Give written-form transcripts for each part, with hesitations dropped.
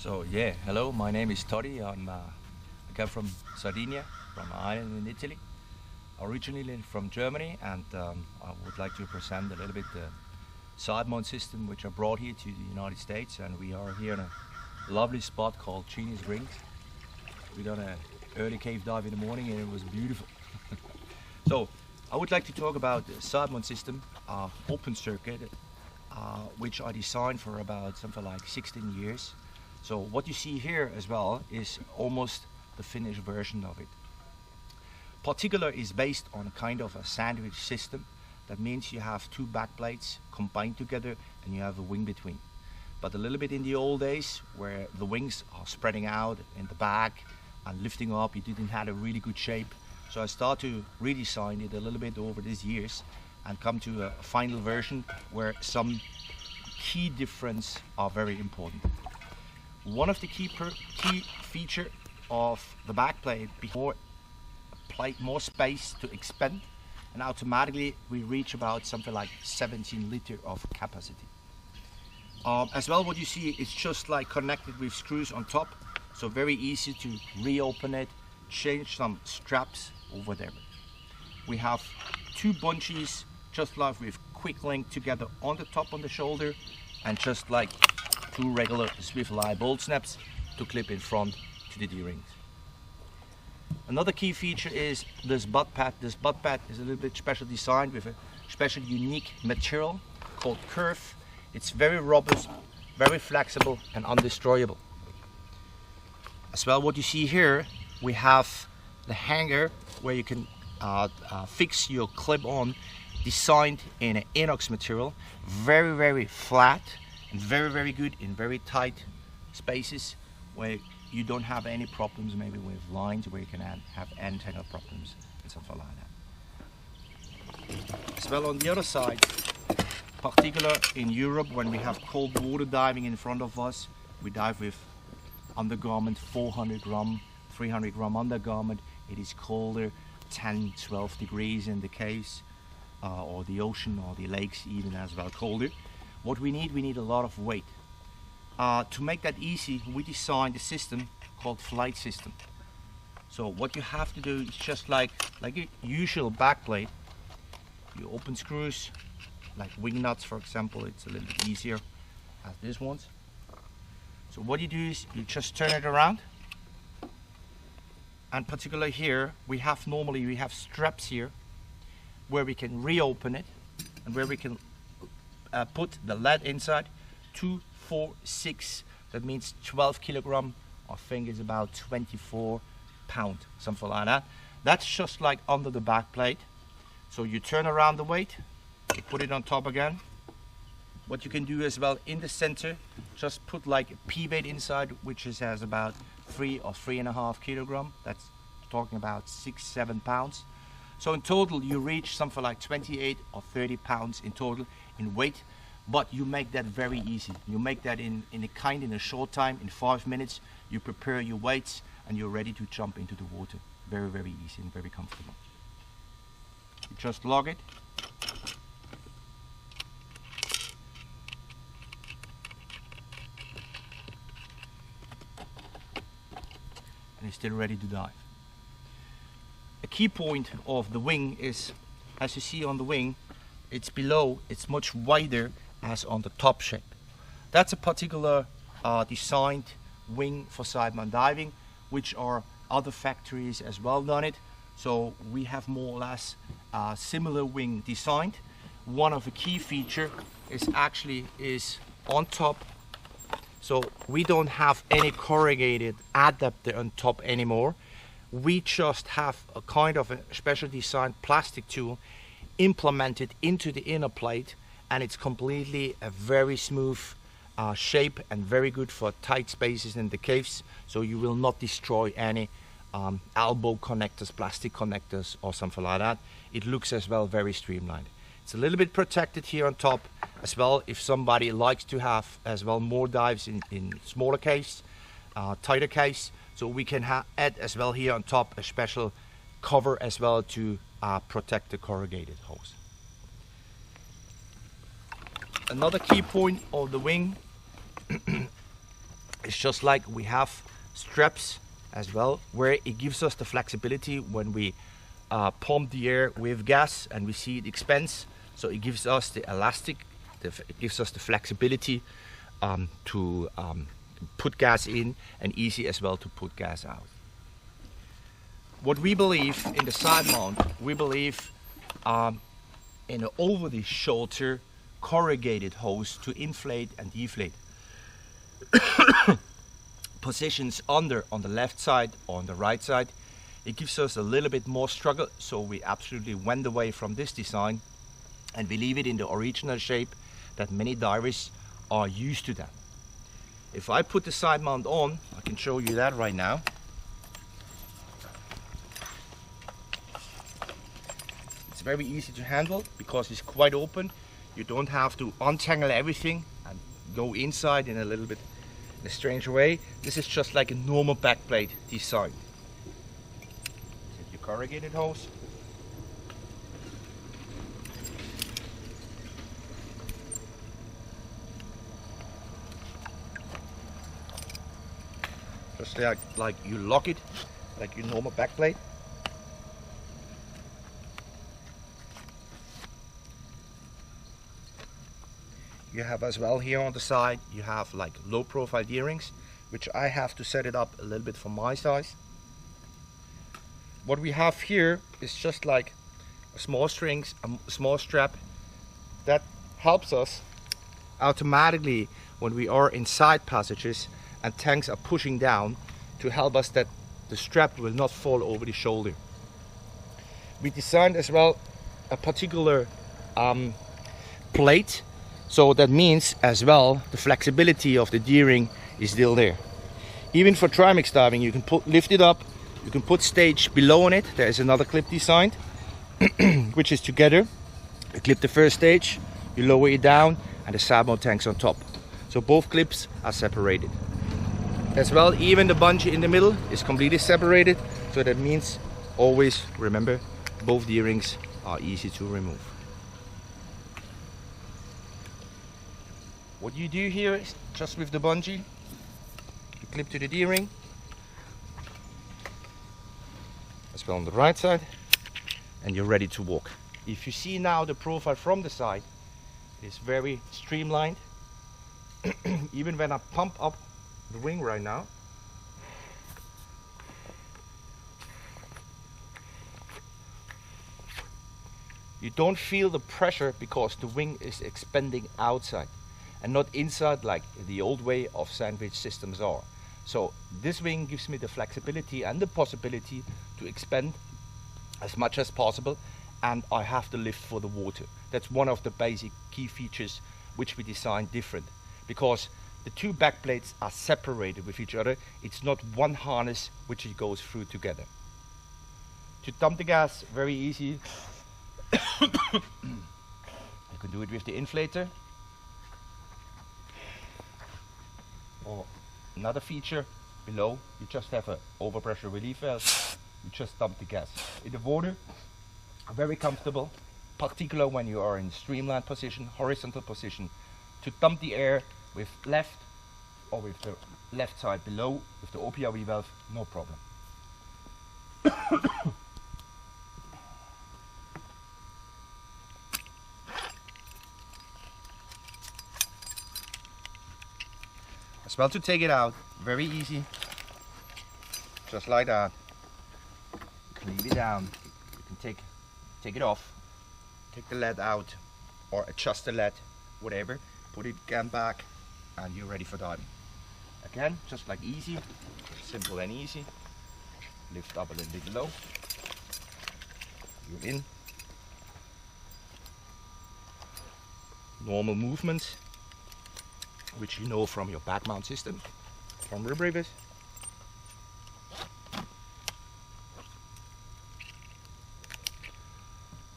So yeah, hello, my name is Toddy. I come from Sardinia, from an island in Italy, originally from Germany, and I would like to present a little bit the Sidemount system which I brought here to the United States, and we are here in a lovely spot called Genius Rink. We done an early cave dive in the morning and it was beautiful. So I would like to talk about the Sidemount system, open circuit, which I designed for about something like 16 years. So what you see here as well is almost the finished version of it. Particular is based on a kind of a sandwich system. That means you have two back plates combined together and you have a wing between. But a little bit in the old days where the wings are spreading out in the back and lifting up, you didn't have a really good shape. So I started to redesign it a little bit over these years and come to a final version where some key differences are very important. One of the key feature of the back plate, more space to expand, and automatically we reach about something like 17 liters of capacity. As well, what you see is just like connected with screws on top, so very easy to reopen it, change some straps over there. We have two bungees just like with quick link together on the top on the shoulder, and just like two regular swivel eye bolt snaps to clip in front to the D-rings. Another key feature is this butt pad. This butt pad is a little bit special designed with a special unique material called Curve. It's very robust, very flexible and undestroyable. As well, what you see here, we have the hanger where you can fix your clip-on, designed in an inox material, very flat and very good in very tight spaces where you don't have any problems maybe with lines where you can have antenna problems and something like that. As well, on the other side, particular in Europe when we have cold water diving in front of us, we dive with undergarment 400 gram, 300 gram undergarment. It is colder, 10-12 degrees in the caves, or the ocean or the lakes even as well colder. What we need a lot of weight. To make that easy, we designed a system called flight system. So what you have to do is just like a usual back plate. You open screws, like wing nuts for example, it's a little bit easier as this ones. So what you do is you just turn it around, and particularly here we have straps here where we can reopen it and where we can put the lead inside. 2, 4, 6, that means 12 kilogram. I think it's about 24 pound, something like that. That's just like under the back plate. So you turn around the weight, you put it on top again. What you can do as well in the center, just put like a pivot inside, which has about 3 or 3.5 kilogram. That's talking about 6-7 pounds. So in total you reach something like 28 or 30 pounds in total in weight, but you make that very easy. You make that in a short time, in 5 minutes. You prepare your weights and you're ready to jump into the water. Very easy and very comfortable. You just log it. And it's still ready to dive. A key point of the wing is, as you see on the wing, it's below, it's much wider as on the top shape. That's a particular designed wing for Sidemount diving, which are other factories as well done it. So we have more or less similar wing designed. One of the key feature is actually on top. So we don't have any corrugated adapter on top anymore. We just have a kind of a special designed plastic tool implemented into the inner plate, and it's completely a very smooth shape and very good for tight spaces in the caves, so you will not destroy any elbow connectors, plastic connectors or something like that. It looks as well very streamlined. It's a little bit protected here on top as well if somebody likes to have as well more dives in smaller caves, tighter caves. So we can add as well here on top a special cover as well to protect the corrugated hose. Another key point of the wing It's just like we have straps as well, where it gives us the flexibility when we pump the air with gas and we see it expands. So it gives us the elastic, it gives us the flexibility to put gas in, and easy as well to put gas out. What we believe in the side mount, we believe in an over the shoulder corrugated hose to inflate and deflate. Positions under on the left side or on the right side. It gives us a little bit more struggle, so we absolutely went away from this design and we leave it in the original shape that many divers are used to that. If I put the side mount on, I can show you that right now. It's very easy to handle because it's quite open. You don't have to untangle everything and go inside in a little bit in a strange way. This is just like a normal backplate design. Set your corrugated hose. Just like you lock it, like your normal backplate. You have as well here on the side, you have like low profile D-rings, which I have to set it up a little bit for my size. What we have here is just like a small strings, a small strap that helps us automatically when we are in side passages and tanks are pushing down, to help us that the strap will not fall over the shoulder. We designed as well a particular plate, so that means as well the flexibility of the D-ring is still there. Even for trimix diving, you can lift it up, you can put stage below on it. There is another clip designed which is together. You clip the first stage, you lower it down, and the Sidemount tanks on top. So both clips are separated. As well, even the bungee in the middle is completely separated, so that means always remember both D-rings are easy to remove. What you do here is just with the bungee, you clip to the D-ring, as well on the right side, and you're ready to walk. If you see now the profile from the side, it's very streamlined. Even when I pump up the wing right now, you don't feel the pressure because the wing is expanding outside and not inside like the old way of sandwich systems are. So this wing gives me the flexibility and the possibility to expand as much as possible, and I have to lift for the water. That's one of the basic key features which we designed different, because the two back plates are separated with each other. It's not one harness which it goes through together. To dump the gas, very easy. You can do it with the inflator, or another feature below, you just have a overpressure relief valve. You just dump the gas in the water. Very comfortable, particularly when you are in streamlined position, horizontal position, to dump the air with left or with the left side below with the OPRV valve, no problem. As well, to take it out, very easy, just like that. Leave it down. You can take it off, take the lead out, or adjust the lead, whatever. Put it again back, and you're ready for diving. Again, just like easy, simple and easy. Lift up a little bit low. You're in. Normal movements, which you know from your back mount system, from rib rivets.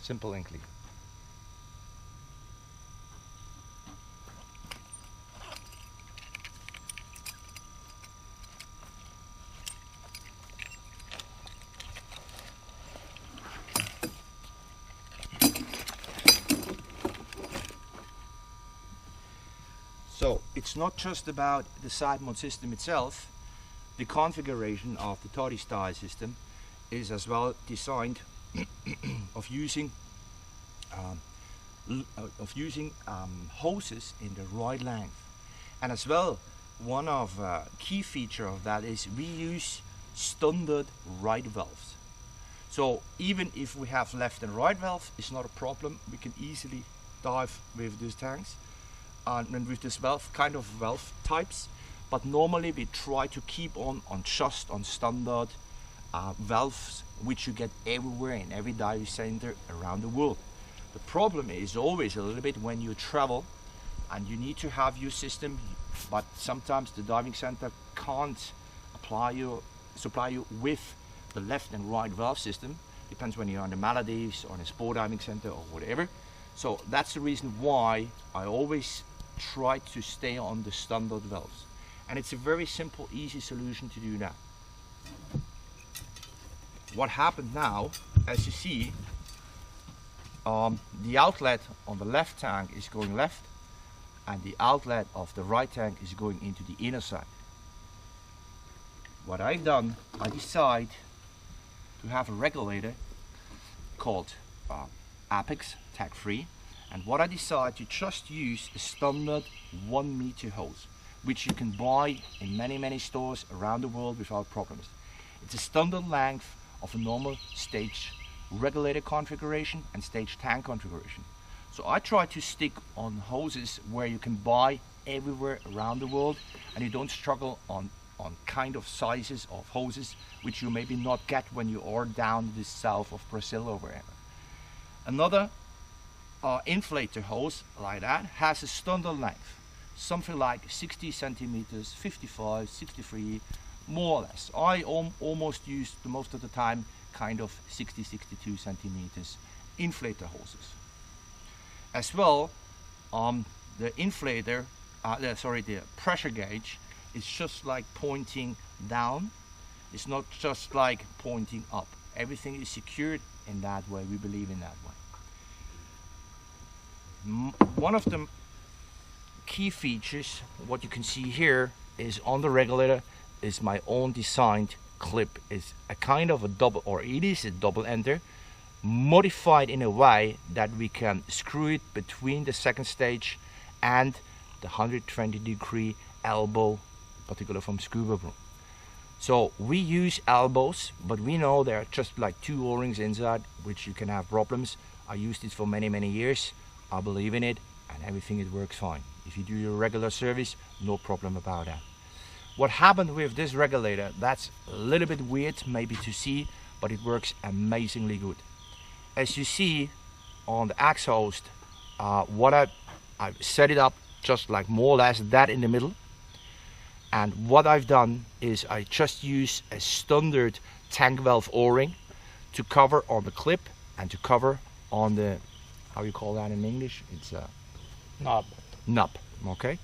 Simple and clean. So So it's not just about the Sidemount system itself. The configuration of the TS system is as well designed of using hoses in the right length, and as well one of key feature of that is we use standard right valves. So even if we have left and right valve, it's not a problem. We can easily dive with these tanks and with this valve kind of valve types. But normally we try to keep on just on standard valves, which you get everywhere in every diving center around the world. The problem is always a little bit when you travel and you need to have your system, but sometimes the diving center can't supply you with the left and right valve system. Depends when you're on the Maldives or in a sport diving center or whatever. So that's the reason why I always try to stay on the standard valves. And it's a very simple, easy solution to do that. What happened now, as you see, the outlet on the left tank is going left, and the outlet of the right tank is going into the inner side. What I've done, I decide to have a regulator called Apex tag free, and what I decide to just use a standard 1 meter hose, which you can buy in many stores around the world without problems. It's a standard length of a normal stage regulator configuration and stage tank configuration. So I try to stick on hoses where you can buy everywhere around the world, and you don't struggle on kind of sizes of hoses which you maybe not get when you are down the south of Brazil or wherever. Another inflator hose like that has a standard length, something like 60 centimeters, 55, 63, more or less. I almost use most of the time kind of 60, 62 centimeters inflator hoses. As well, the inflator, the pressure gauge is just like pointing down. It's not just like pointing up. Everything is secured in that way. We believe in that way. One of the key features, what you can see here, is on the regulator is my own designed clip. It's a kind of a double, or it is a double ender, modified in a way that we can screw it between the second stage and the 120-degree elbow, particularly from scuba room. So we use elbows, but we know there are just like 2 O-rings inside, which you can have problems. I used it for many years. I believe in it, and everything it works fine. If you do your regular service, no problem about that. What happened with this regulator, that's a little bit weird maybe to see, but it works amazingly good. As you see on the axe host, what I've set it up just like more or less that in the middle. And what I've done is I just use a standard tank valve O-ring to cover on the clip and to cover on the, how you call that in English? It's a knob, okay?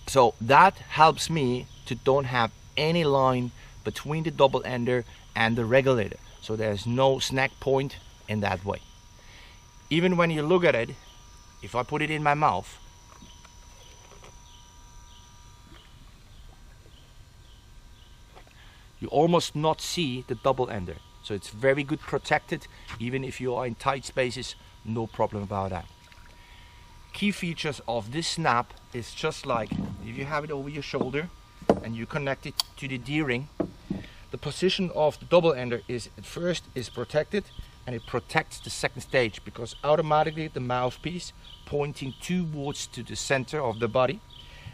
So that helps me to don't have any line between the double ender and the regulator. So there's no snag point in that way. Even when you look at it, if I put it in my mouth, you almost not see the double ender. So it's very good protected, even if you are in tight spaces, no problem about that. Key features of this snap is just like if you have it over your shoulder and you connect it to the D-ring, the position of the double ender is at first is protected, and it protects the second stage because automatically the mouthpiece pointing towards to the center of the body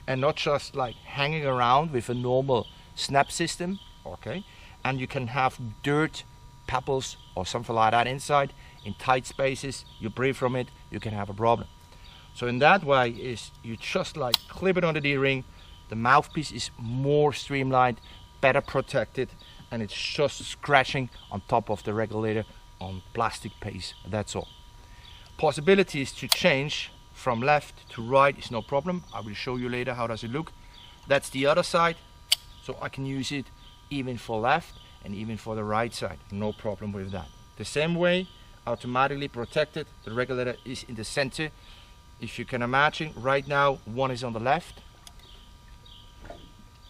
and not just like hanging around with a normal snap system, okay? And you can have dirt, pebbles or something like that inside in tight spaces, you breathe from it, you can have a problem. So in that way is you just like clip it on the D-ring, the mouthpiece is more streamlined, better protected, and it's just scratching on top of the regulator on plastic piece, that's all. Possibilities to change from left to right is no problem. I will show you later how does it look. That's the other side, so I can use it even for left and even for the right side, no problem with that. The same way, automatically protected, the regulator is in the center, if you can imagine, right now one is on the left,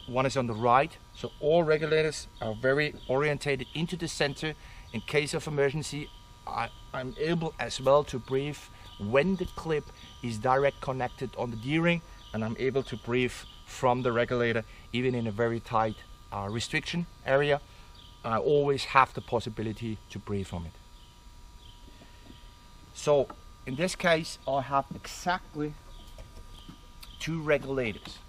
one is on the right. So all regulators are very orientated into the center. In case of emergency, I'm able as well to breathe when the clip is direct connected on the D-ring, and I'm able to breathe from the regulator even in a very tight restriction area. I always have the possibility to breathe from it. So in this case I have exactly 2 regulators.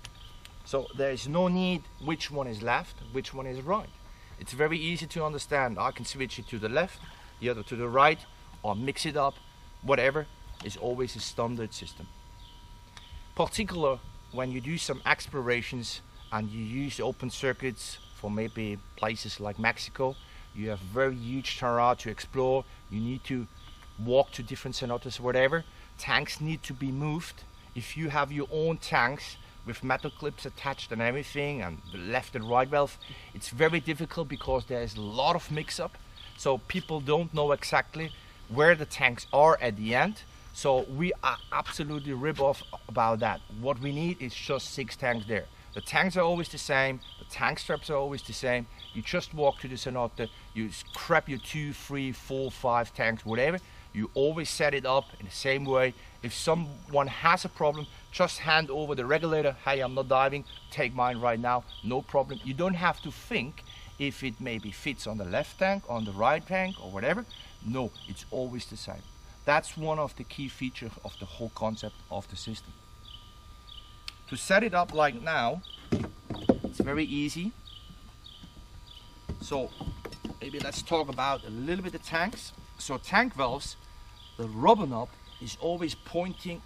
So there is no need which one is left, which one is right. It's very easy to understand. I can switch it to the left, the other to the right, or mix it up. Whatever is always a standard system. Particular when you do some explorations and you use open circuits for maybe places like Mexico, you have very huge terrain to explore. You need to walk to different cenotes, whatever. Tanks need to be moved. If you have your own tanks with metal clips attached and everything, and the left and right valve, it's very difficult because there is a lot of mix-up. So people don't know exactly where the tanks are at the end. So we are absolutely rip-off about that. What we need is just 6 tanks there. The tanks are always the same, the tank straps are always the same. You just walk to the cenote, you scrap your 2, 3, 4, 5 tanks, whatever. You always set it up in the same way. If someone has a problem, just hand over the regulator. Hey, I'm not diving, take mine right now, no problem. You don't have to think if it maybe fits on the left tank, on the right tank, or whatever. No, it's always the same. That's one of the key features of the whole concept of the system. To set it up like now, it's very easy. So maybe let's talk about a little bit of tanks. So tank valves, the rubber knob is always pointing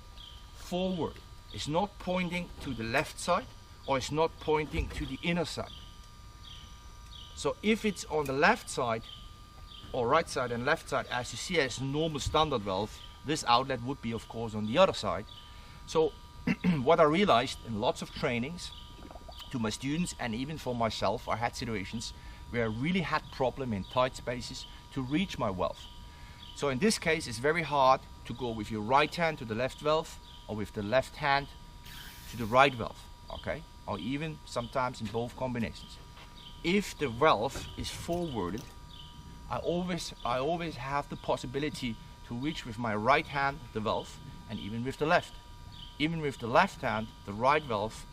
forward. It's not pointing to the left side, or it's not pointing to the inner side. So if it's on the left side, or right side and left side, as you see as a normal standard valve, this outlet would be of course on the other side. So what I realized in lots of trainings to my students, and even for myself, I had situations where I really had problem in tight spaces to reach my valve. So in this case it's very hard to go with your right hand to the left valve, or with the left hand to the right valve, okay? Or even sometimes in both combinations. If the valve is forwarded, I always have the possibility to reach with my right hand the valve, and even with the left. Even with the left hand, the right valve,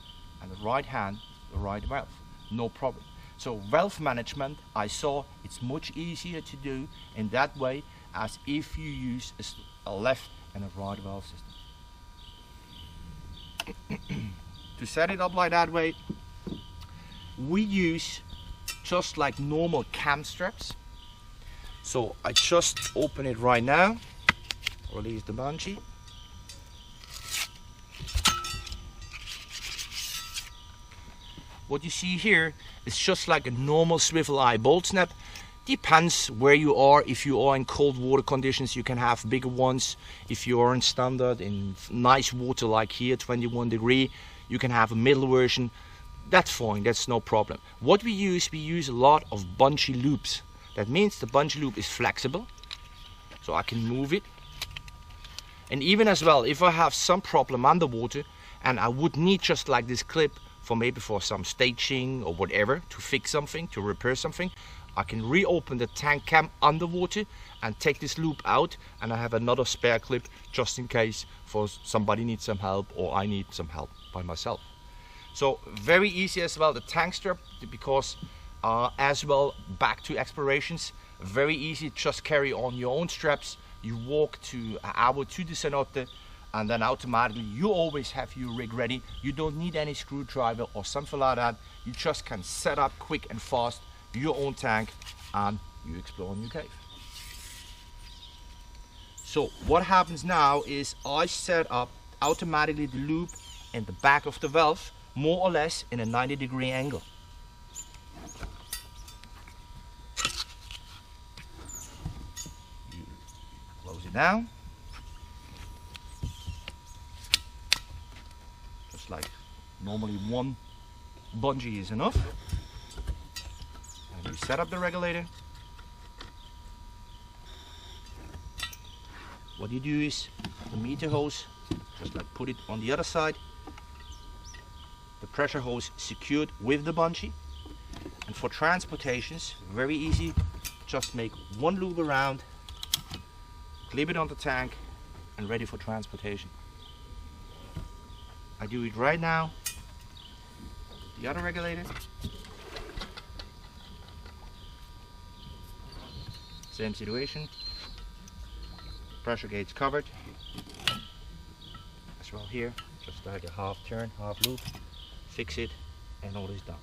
and the right hand, the right valve. No problem. So valve management, I saw it's much easier to do in that way as if you use a left and a right valve system. To set it up like that way, we use just like normal cam straps. So I just open it right now, release the bungee. What you see here is just like a normal swivel eye bolt snap. Depends where you are. If you are in cold water conditions, you can have bigger ones. If you are in standard, in nice water like here, 21 degree, you can have a middle version. That's fine, that's no problem. What we use a lot of bungee loops. That means the bungee loop is flexible, so I can move it. And even as well, if I have some problem underwater and I would need just like this clip for maybe for some staging or whatever, to fix something, to repair something, I can reopen the tank cam underwater and take this loop out, and I have another spare clip just in case for somebody needs some help or I need some help by myself. So very easy as well, the tank strap, because as well, back to explorations, very easy, just carry on your own straps. You walk to an hour to the cenote, and then automatically you always have your rig ready. You don't need any screwdriver or something like that. You just can set up quick and fast your own tank and you explore a new cave. So what happens now is I set up automatically the loop in the back of the valve, more or less in a 90-degree angle. You close it down. Just like normally one bungee is enough. And you set up the regulator. What you do is the meter hose just like put it on the other side. The pressure hose secured with the bungee. And for transportations, very easy, just make one loop around, clip it on the tank, and ready for transportation. I do it right now. The other regulator. Same situation. Pressure gauge covered. As well here, just like a half turn, half loop. Fix it, and all is done.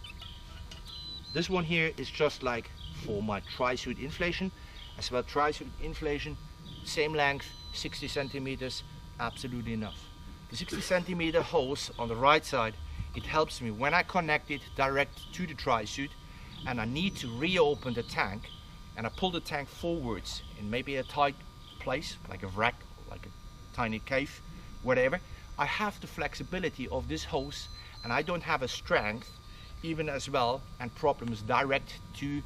This one here is just like for my tri-suit inflation. As well, tri-suit inflation, same length, 60 centimeters, absolutely enough. The 60 centimeter hose on the right side, it helps me when I connect it direct to the tri-suit and I need to reopen the tank and I pull the tank forwards in maybe a tight place, like a rack, like a tiny cave, whatever. I have the flexibility of this hose and I don't have a strength even as well and problems direct to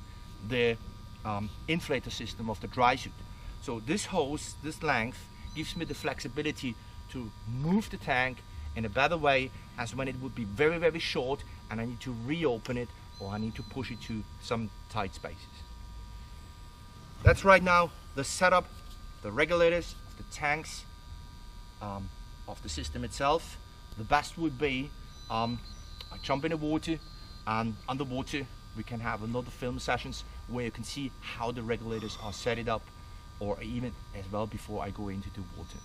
the inflator system of the dry suit. So this hose, this length, gives me the flexibility to move the tank in a better way as when it would be very, very short and I need to reopen it or I need to push it to some tight spaces. That's right now the setup, the regulators, the tanks, of the system itself. The best would be I jump in the water, and underwater we can have another film sessions where you can see how the regulators are set it up, or even as well before I go into the water.